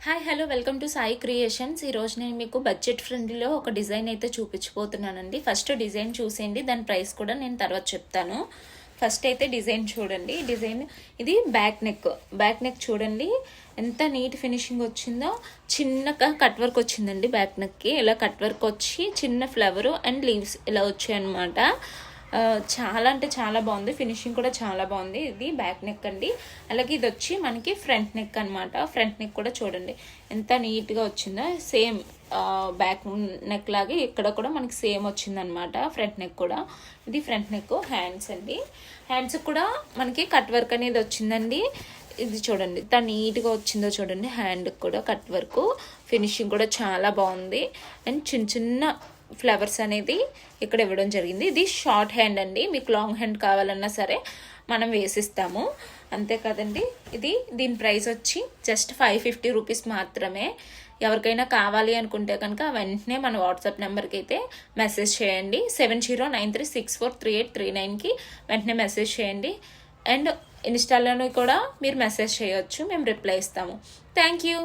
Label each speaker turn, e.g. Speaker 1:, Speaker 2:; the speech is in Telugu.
Speaker 1: Hi hello welcome to Sai creations. ఈరోజు నేను మీకు బడ్జెట్ ఫ్రెండ్లీలో ఒక డిజైన్ అయితే చూపించబోతున్నానండి. ఫస్ట్ డిజైన్ చూసేయండి, దాని ప్రైస్ కూడా నేను తర్వాత చెప్తాను. ఫస్ట్ అయితే డిజైన్ చూడండి. డిజైన్ ఇది బ్యాక్ నెక్ చూడండి ఎంత నీట్ ఫినిషింగ్ వచ్చిందో. చిన్నగా కట్ వర్క్ వచ్చిందండి బ్యాక్ నెక్కి. ఇలా కట్ వర్క్ వచ్చి చిన్న ఫ్లవరు అండ్ లీవ్స్ ఇలా వచ్చాయి అనమాట. చాలా అంటే చాలా బాగుంది, ఫినిషింగ్ కూడా చాలా బాగుంది. ఇది బ్యాక్ నెక్ అండి. అలాగే ఇది వచ్చి మనకి ఫ్రంట్ నెక్ అనమాట. ఫ్రంట్ నెక్ కూడా చూడండి ఎంత నీట్గా వచ్చిందో. సేమ్ బ్యాక్ నెక్ లాగే ఇక్కడ కూడా మనకి సేమ్ వచ్చిందనమాట ఫ్రంట్ నెక్ కూడా. ఇది ఫ్రంట్ నెక్. హ్యాండ్స్ అండి, హ్యాండ్స్ కూడా మనకి కట్ వర్క్ అనేది వచ్చిందండి. ఇది చూడండి ఎంత నీట్గా వచ్చిందో చూడండి. హ్యాండ్ కూడా కట్ వర్క్, ఫినిషింగ్ కూడా చాలా బాగుంది. అండ్ చిన్న చిన్న ఫ్లవర్స్ అనేది ఇక్కడ ఇవ్వడం జరిగింది. ఇది షార్ట్ హ్యాండ్ అండి, మీకు లాంగ్ హ్యాండ్ కావాలన్నా సరే మనం వేసిస్తాము, అంతే కదండి. దీని ప్రైస్ వచ్చి జస్ట్ 550 రూపీస్ మాత్రమే. ఎవరికైనా కావాలి అనుకుంటే కనుక వెంటనే మన వాట్సాప్ నెంబర్కి అయితే మెసేజ్ చేయండి. 7093643839కి వెంటనే మెసేజ్ చేయండి. అండ్ ఇన్స్టాలోని కూడా మీరు మెసేజ్ చేయొచ్చు, మేము రిప్లై ఇస్తాము. Thank you.